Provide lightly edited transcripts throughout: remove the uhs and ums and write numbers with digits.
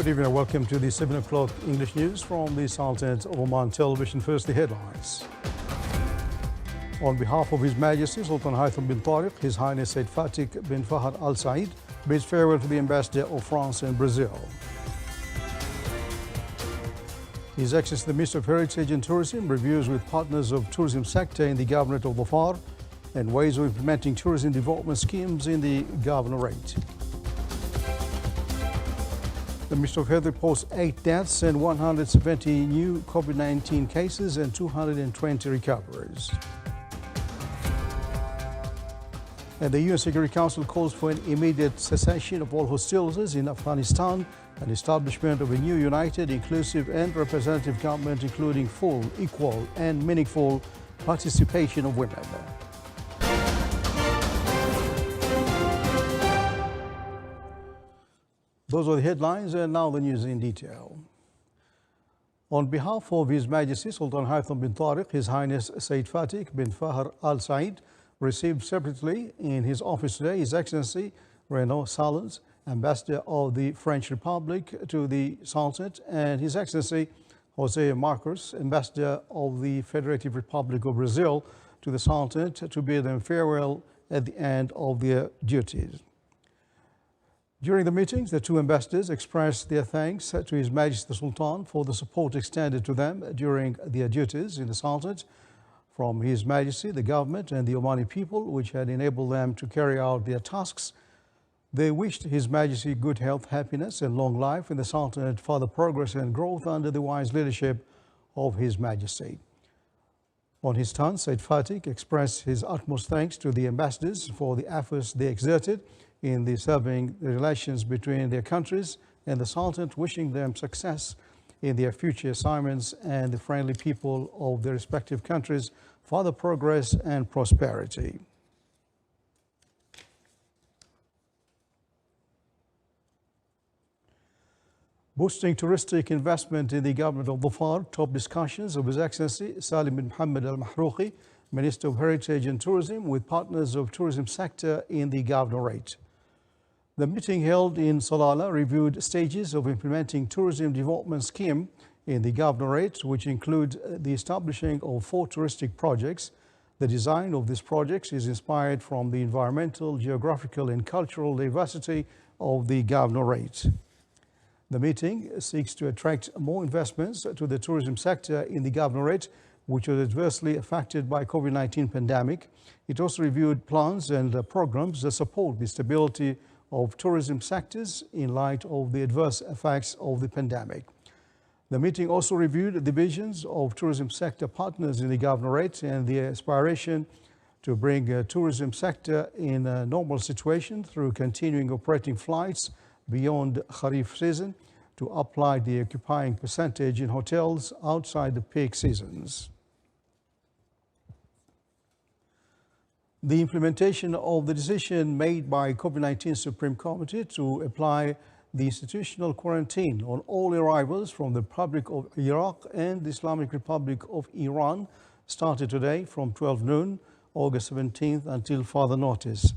Good evening and welcome to the 7 o'clock English news from the Sultanate of Oman Television. First, the headlines. On behalf of His Majesty Sultan Haitham bin Tariq, His Highness Said Fatih bin Fahad Al Said bids farewell to the Ambassador of France and Brazil. His Excellency the Minister of Heritage and Tourism reviews with partners of tourism sector in the Governorate of Dhofar and ways of implementing tourism development schemes in the Governorate. The Minister of Health reports 8 deaths and 170 new COVID-19 cases and 220 recoveries. And the UN Security Council calls for an immediate cessation of all hostilities in Afghanistan and establishment of a new united, inclusive and representative government, including full, equal and meaningful participation of women. Those are the headlines, and now the news in detail. On behalf of His Majesty Sultan Haitham bin Tariq, His Highness Said Fatih bin Fahad Al Said received separately in his office today His Excellency Renaud Salins, Ambassador of the French Republic to the Sultanate, and His Excellency Jose Marcos, Ambassador of the Federative Republic of Brazil to the Sultanate, to bid them farewell at the end of their duties. During the meetings, the two ambassadors expressed their thanks to His Majesty the Sultan for the support extended to them during their duties in the Sultanate from His Majesty, the government and the Omani people, which had enabled them to carry out their tasks. They wished His Majesty good health, happiness and long life in the Sultanate, further progress and growth under the wise leadership of His Majesty. On his turn, Said Fatih expressed his utmost thanks to the ambassadors for the efforts they exerted in the serving the relations between their countries and the Sultanate, wishing them success in their future assignments and the friendly people of their respective countries, further progress and prosperity. Boosting touristic investment in the Government of Dhofar, top discussions of His Excellency Salim bin Mohammed Al Mahrouqi, Minister of Heritage and Tourism, with partners of tourism sector in the Governorate. The meeting held in Salalah reviewed stages of implementing tourism development scheme in the Governorate, which include the establishing of 4 touristic projects. The design of these projects is inspired from the environmental, geographical and cultural diversity of the Governorate. The meeting seeks to attract more investments to the tourism sector in the Governorate, which was adversely affected by COVID-19 pandemic. It also reviewed plans and programs that support the stability of tourism sectors in light of the adverse effects of the pandemic. The meeting also reviewed the visions of tourism sector partners in the Governorate and the aspiration to bring a tourism sector in a normal situation through continuing operating flights beyond Kharif season to apply the occupying percentage in hotels outside the peak seasons. The implementation of the decision made by COVID-19 Supreme Committee to apply the institutional quarantine on all arrivals from the Republic of Iraq and the Islamic Republic of Iran started today from 12 noon, August 17th, until further notice.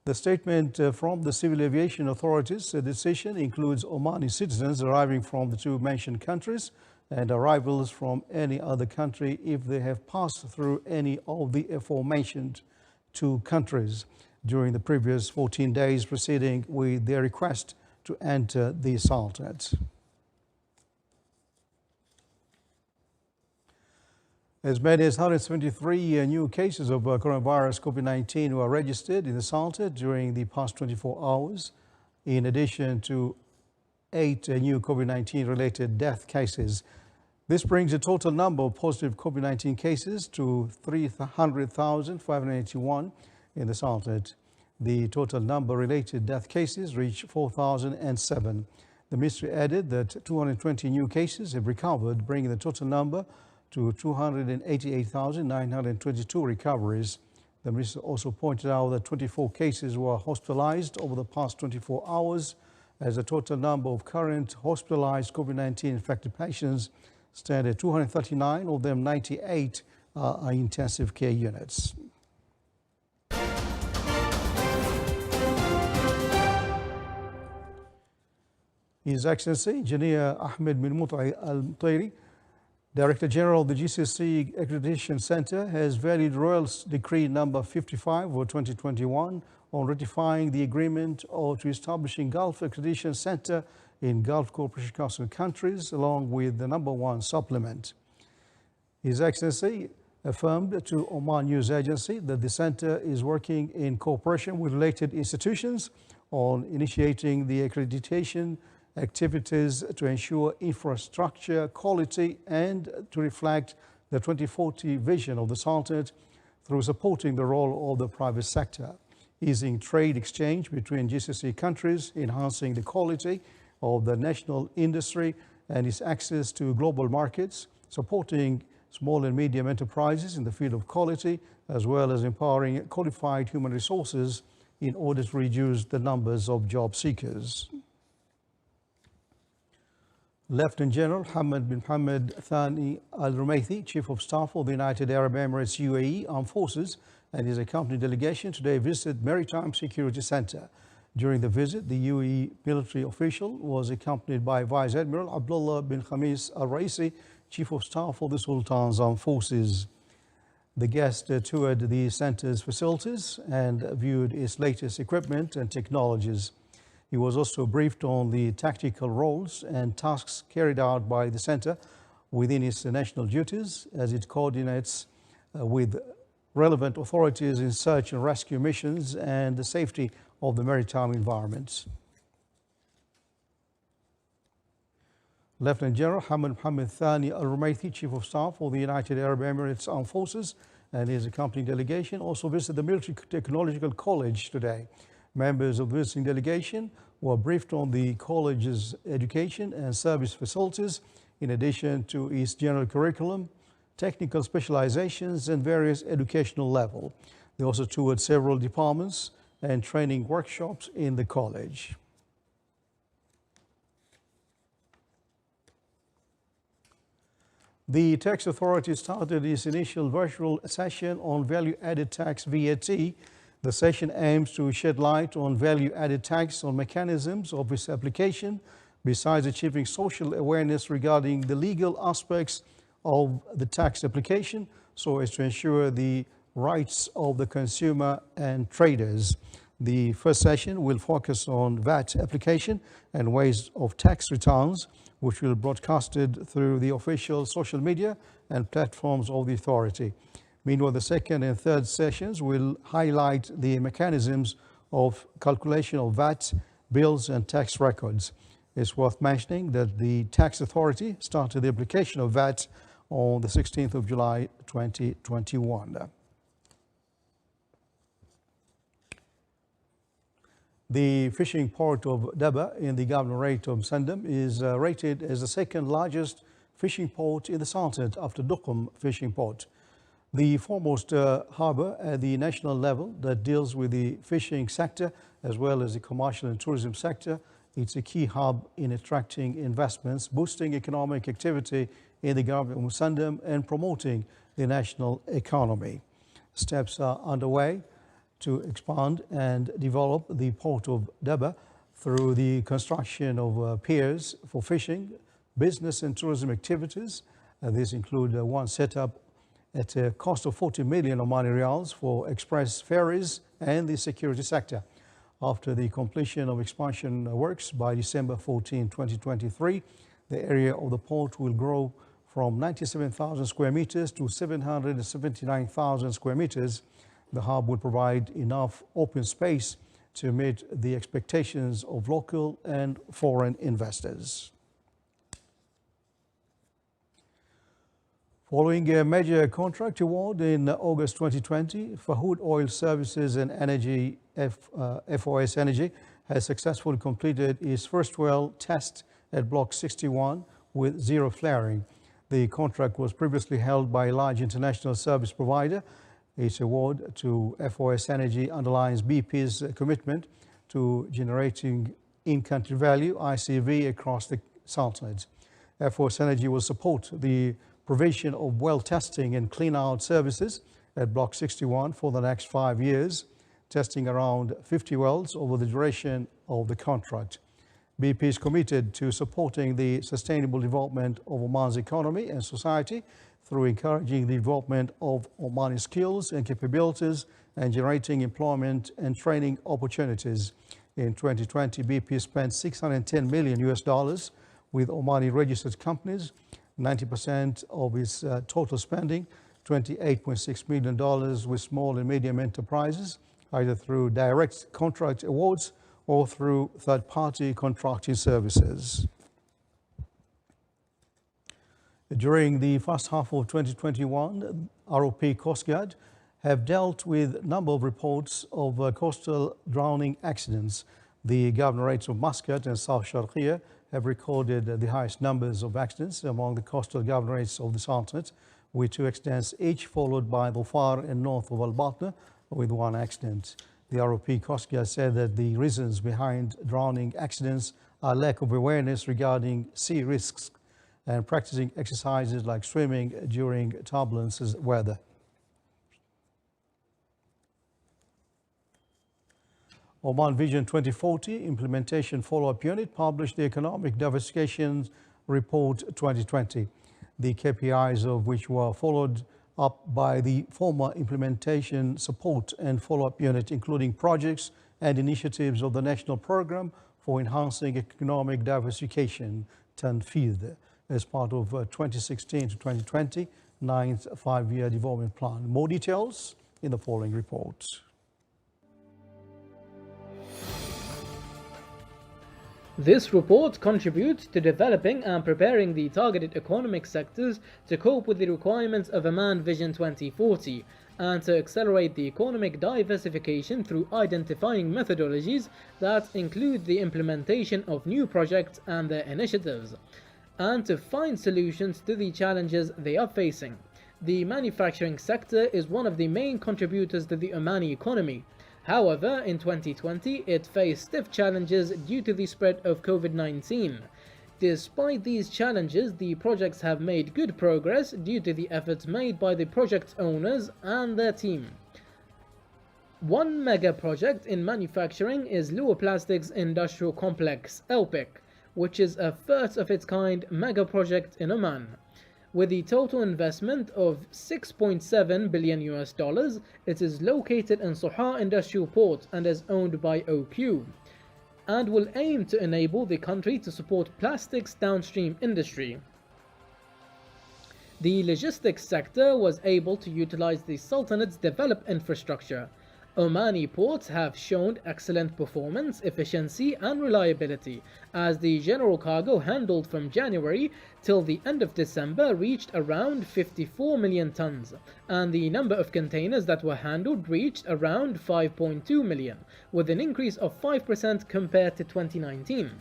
The statement from the civil aviation authorities, the decision includes Omani citizens arriving from the 2 mentioned countries and arrivals from any other country if they have passed through any of the aforementioned 2 countries during the previous 14 days preceding with their request to enter the Sultanate. As many as 173 new cases of coronavirus COVID-19 were registered in the Sultanate during the past 24 hours, in addition to 8 new COVID-19 related death cases. This brings the total number of positive COVID-19 cases to 300,581 in the Sultanate. The total number related death cases reached 4,007. The ministry added that 220 new cases have recovered, bringing the total number to 288,922 recoveries. The minister also pointed out that 24 cases were hospitalized over the past 24 hours, as the total number of current hospitalized COVID-19 infected patients stand at 239, of them 98 are intensive care units. His Excellency Engineer Ahmed bin Mutai Al-Mutairi, Director General of the GCC Accreditation Center, has valued Royal Decree number 55 of 2021 on ratifying the agreement to establishing Gulf Accreditation Center in Gulf Cooperation Council countries, along with the number 1 supplement. His Excellency affirmed to Oman News Agency that the center is working in cooperation with related institutions on initiating the accreditation activities to ensure infrastructure quality and to reflect the 2040 vision of the Sultanate through supporting the role of the private sector, easing trade exchange between GCC countries, enhancing the quality of the national industry and its access to global markets, supporting small and medium enterprises in the field of quality, as well as empowering qualified human resources in order to reduce the numbers of job seekers. Lieutenant General Hamad bin Hamad Thani Al-Rumaythi, Chief of Staff of the United Arab Emirates UAE Armed Forces, and his accompanying delegation today visited Maritime Security Center. During the visit, the UAE military official was accompanied by Vice Admiral Abdullah bin Khamis Al-Raisi, Chief of Staff of the Sultan's Armed Forces. The guest toured the center's facilities and viewed its latest equipment and technologies. He was also briefed on the tactical roles and tasks carried out by the center within its national duties as it coordinates with relevant authorities in search and rescue missions and the safety of the maritime environment. Lieutenant General Hamad Mohammed Thani Al-Rumaythi, Chief of Staff of the United Arab Emirates Armed Forces, and his accompanying delegation also visited the Military Technological College today. Members of the visiting delegation were briefed on the college's education and service facilities, in addition to its general curriculum, technical specializations, and various educational levels. They also toured several departments and training workshops in the college. The Tax Authority started its initial virtual session on value-added tax VAT. The session aims to shed light on value-added tax on mechanisms of its application, besides achieving social awareness regarding the legal aspects of the tax application, so as to ensure the rights of the consumer and traders. The first session will focus on VAT application and ways of tax returns, which will be broadcasted through the official social media and platforms of the authority. Meanwhile, the second and third sessions will highlight the mechanisms of calculation of VAT, bills and tax records. It's worth mentioning that the Tax Authority started the application of VAT on the 16th of July 2021. The fishing port of Daba in the governorate of Sandam is rated as the second largest fishing port in the Sultanate after Duqm fishing port. The foremost harbour at the national level that deals with the fishing sector as well as the commercial and tourism sector. It's a key hub in attracting investments, boosting economic activity in the governorate of Sandam and promoting the national economy. Steps are underway to expand and develop the port of Daba through the construction of piers for fishing, business and tourism activities. These include one set up at a cost of 40 million Omani Riyals for express ferries and the security sector. After the completion of expansion works by December 14, 2023, the area of the port will grow from 97,000 square meters to 779,000 square meters. The hub will provide enough open space to meet the expectations of local and foreign investors. Following a major contract award in August 2020, Fahood Oil Services and Energy, FOS Energy, has successfully completed its first well test at Block 61 with zero flaring. The contract was previously held by a large international service provider. Its award to FOS Energy underlines BP's commitment to generating in-country value, ICV, across the Sultanate. FOS Energy will support the provision of well testing and clean-out services at Block 61 for the next 5 years, testing around 50 wells over the duration of the contract. BP is committed to supporting the sustainable development of Oman's economy and society through encouraging the development of Omani skills and capabilities and generating employment and training opportunities. In 2020, BP spent $610 million with Omani registered companies, 90% of its total spending, $28.6 million with small and medium enterprises, either through direct contract awards or through third-party contracting services. During the first half of 2021, ROP Coast Guard have dealt with a number of reports of coastal drowning accidents. The governorates of Muscat and South Sharqiya have recorded the highest numbers of accidents among the coastal governorates of the Sultanate, with 2 accidents each, followed by Dhofar and north of Al-Batna with 1 accident. The ROP Coast Guard said that the reasons behind drowning accidents are lack of awareness regarding sea risks and practicing exercises like swimming during turbulent weather. Oman Vision 2040 Implementation Follow-up Unit published the Economic Diversification Report 2020, the KPIs of which were followed up by the former Implementation Support and Follow-up Unit, including projects and initiatives of the National Program for Enhancing Economic Diversification, TANFID, as part of 2016 to 2020 ninth five-year development plan. More details in the following report. This report contributes to developing and preparing the targeted economic sectors to cope with the requirements of Oman Vision 2040 and to accelerate the economic diversification through identifying methodologies that include the implementation of new projects and their initiatives, and to find solutions to the challenges they are facing. The manufacturing sector is one of the main contributors to the Omani economy. However, in 2020, it faced stiff challenges due to the spread of COVID-19. Despite these challenges, the projects have made good progress due to the efforts made by the project owners and their team. One mega project in manufacturing is Lua Plastics Industrial Complex, LPIC, which is a first of its kind mega project in Oman. With a total investment of $6.7 billion, it is located in Soha Industrial Port and is owned by OQ, and will aim to enable the country to support plastics downstream industry. The logistics sector was able to utilize the Sultanate's developed infrastructure. Omani ports have shown excellent performance, efficiency and reliability, as the general cargo handled from January till the end of December reached around 54 million tons, and the number of containers that were handled reached around 5.2 million, with an increase of 5% compared to 2019.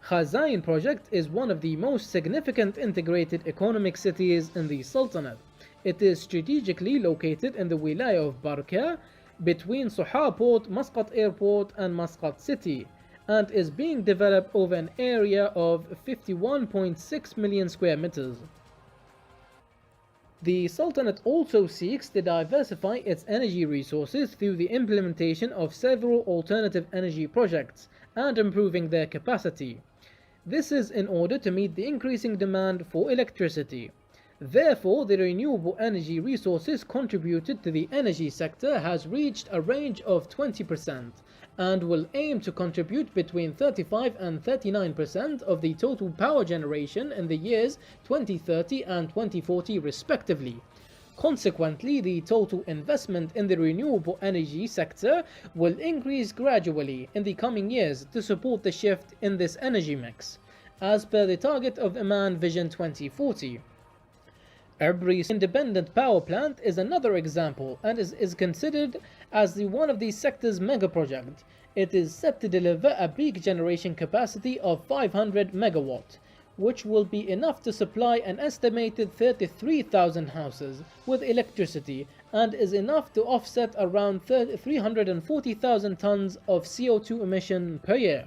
Khazain project is one of the most significant integrated economic cities in the Sultanate. It is strategically located in the wilaya of Barka, between Soha Port, Muscat Airport and Muscat City, and is being developed over an area of 51.6 million square meters. The Sultanate also seeks to diversify its energy resources through the implementation of several alternative energy projects and improving their capacity. This is in order to meet the increasing demand for electricity. Therefore, the renewable energy resources contributed to the energy sector has reached a range of 20% and will aim to contribute between 35 and 39% of the total power generation in the years 2030 and 2040 respectively. Consequently, the total investment in the renewable energy sector will increase gradually in the coming years to support the shift in this energy mix, as per the target of Oman Vision 2040. Erbri's independent power plant is another example and is considered as one of the sector's mega project. It is set to deliver a peak generation capacity of 500 megawatt, which will be enough to supply an estimated 33,000 houses with electricity and is enough to offset around 340,000 tons of CO2 emission per year.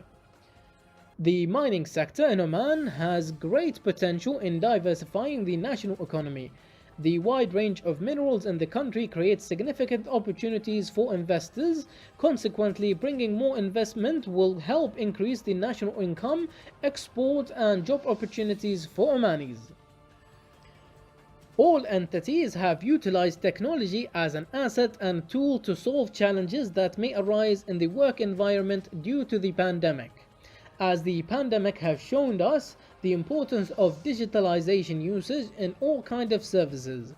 The mining sector in Oman has great potential in diversifying the national economy, The wide range of minerals in the country creates significant opportunities for investors. Consequently, bringing more investment will help increase the national income, export, and job opportunities for Omanis. All entities have utilized technology as an asset and tool to solve challenges that may arise in the work environment due to the pandemic. As the pandemic has shown us the importance of digitalization usage in all kinds of services.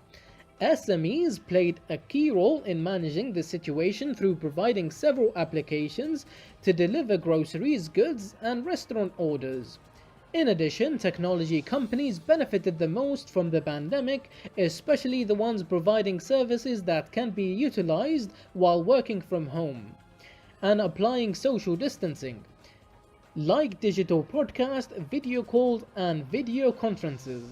SMEs played a key role in managing the situation through providing several applications to deliver groceries, goods, and restaurant orders. In addition, technology companies benefited the most from the pandemic, especially the ones providing services that can be utilized while working from home and applying social distancing, like digital broadcast, video calls, and video conferences.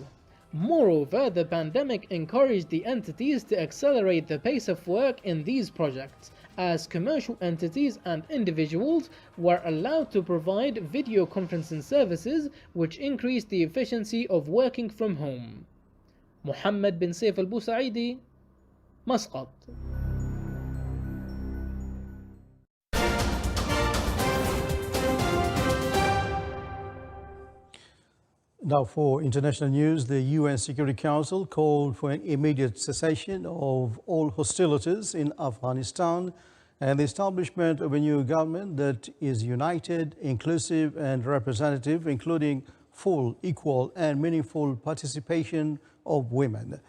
Moreover, the pandemic encouraged the entities to accelerate the pace of work in these projects, as commercial entities and individuals were allowed to provide video conferencing services, which increased the efficiency of working from home. Muhammad bin Saif al-Busaidi, Muscat. Now for international news, the UN Security Council called for an immediate cessation of all hostilities in Afghanistan and the establishment of a new government that is united, inclusive and representative, including full, equal and meaningful participation of women.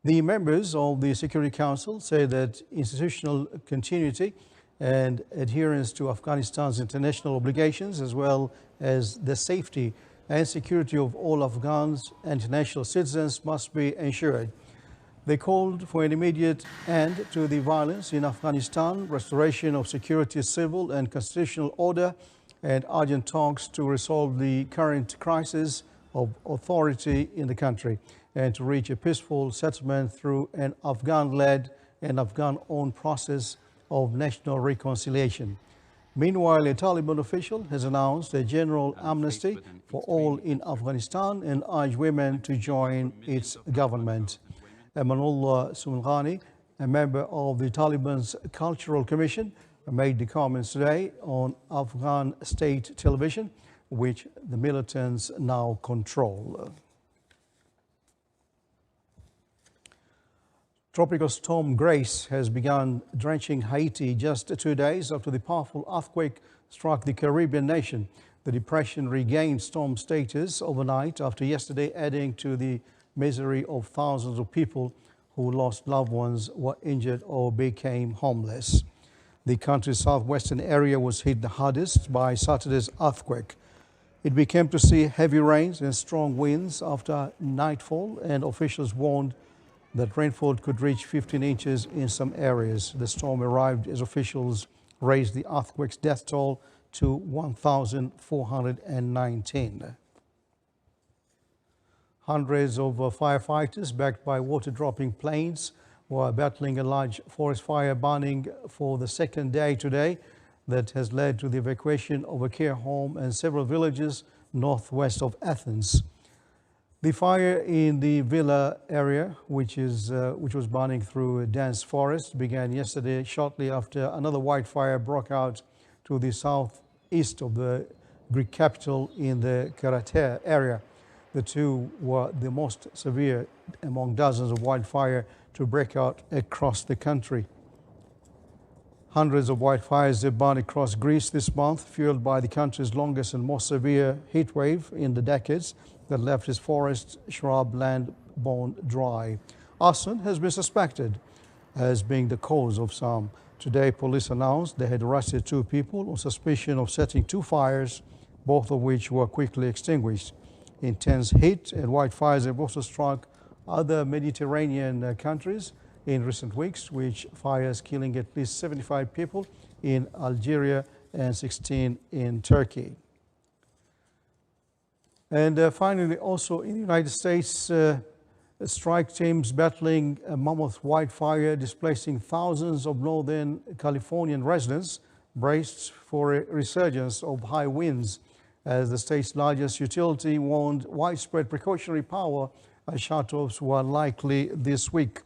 The members of the Security Council say that institutional continuity and adherence to Afghanistan's international obligations, as well as the safety and security of all Afghans and international citizens, must be ensured. They called for an immediate end to the violence in Afghanistan, restoration of security, civil and constitutional order, and urgent talks to resolve the current crisis of authority in the country and to reach a peaceful settlement through an Afghan-led and Afghan-owned process of national reconciliation. Meanwhile, a Taliban official has announced a general amnesty for all in Afghanistan and urged women to join its government. Amanullah Sulghani, a member of the Taliban's Cultural Commission, made the comments today on Afghan state television, which the militants now control. Tropical storm Grace has begun drenching Haiti just 2 days after the powerful earthquake struck the Caribbean nation. The depression regained storm status overnight after yesterday, adding to the misery of thousands of people who lost loved ones, were injured or became homeless. The country's southwestern area was hit the hardest by Saturday's earthquake. It began to see heavy rains and strong winds after nightfall, and officials warned that rainfall could reach 15 inches in some areas. The storm arrived as officials raised the earthquake's death toll to 1,419. Hundreds of firefighters, backed by water-dropping planes, were battling a large forest fire burning for the second day today that has led to the evacuation of a care home and several villages northwest of Athens. The fire in the villa area, which was burning through a dense forest, began yesterday shortly after another wildfire broke out to the southeast of the Greek capital in the Karatea area. The two were the most severe among dozens of wildfires to break out across the country. Hundreds of wildfires have burned across Greece this month, fueled by the country's longest and most severe heat wave in the decades that left its forest shrubland bone dry. Arson has been suspected as being the cause of some. Today, police announced they had arrested 2 people on suspicion of setting 2 fires, both of which were quickly extinguished. Intense heat and wildfires have also struck other Mediterranean countries in recent weeks, with fires killing at least 75 people in Algeria and 16 in Turkey. And finally, also in the United States, strike teams battling a mammoth wildfire displacing thousands of Northern Californian residents braced for a resurgence of high winds as the state's largest utility warned widespread precautionary power shutoffs were likely this week.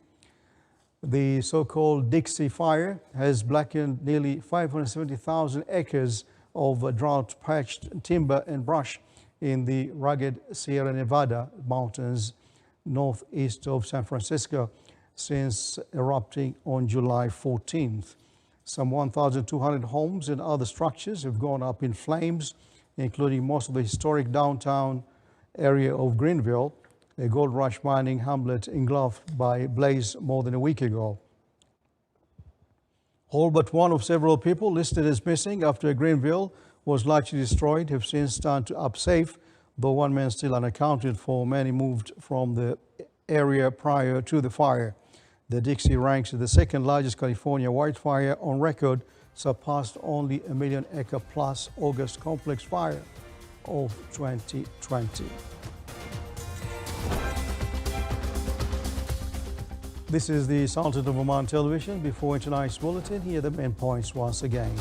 The so-called Dixie Fire has blackened nearly 570,000 acres of drought-parched timber and brush in the rugged Sierra Nevada mountains northeast of San Francisco since erupting on July 14th. Some 1,200 homes and other structures have gone up in flames, including most of the historic downtown area of Greenville, a gold rush mining hamlet engulfed by a blaze more than a week ago. All but one of several people listed as missing after Greenville was largely destroyed have since turned up safe, though one man still unaccounted for. Many moved from the area prior to the fire. The Dixie ranks as the second largest California wildfire on record, surpassed only a million-acre plus August complex fire of 2020. This is the Sultan of Oman Television. Before tonight's bulletin, here are the main points once again.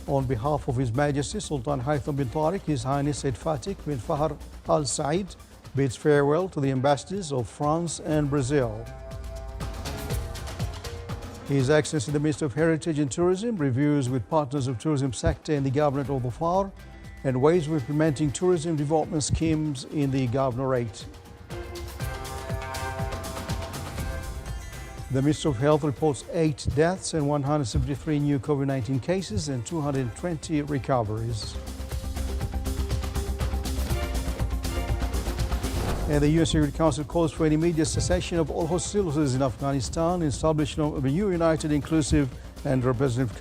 On behalf of His Majesty Sultan Haitham bin Tariq, His Highness Said Fatih bin Fahar Al Said bids farewell to the ambassadors of France and Brazil. His Excellency the Minister of Heritage and Tourism reviews with partners of tourism sector in the Government of the FAR and ways of implementing tourism development schemes in the governorate. The Ministry of Health reports 8 deaths and 173 new COVID-19 cases and 220 recoveries. And the UN Security Council calls for an immediate cessation of all hostilities in Afghanistan, establishment of a new united, inclusive and representative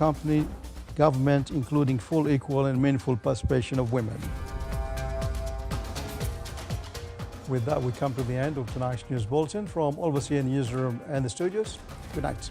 government, including full, equal and meaningful participation of women. With that, we come to the end of tonight's news bulletin from all of us here in the newsroom and the studios. Good night.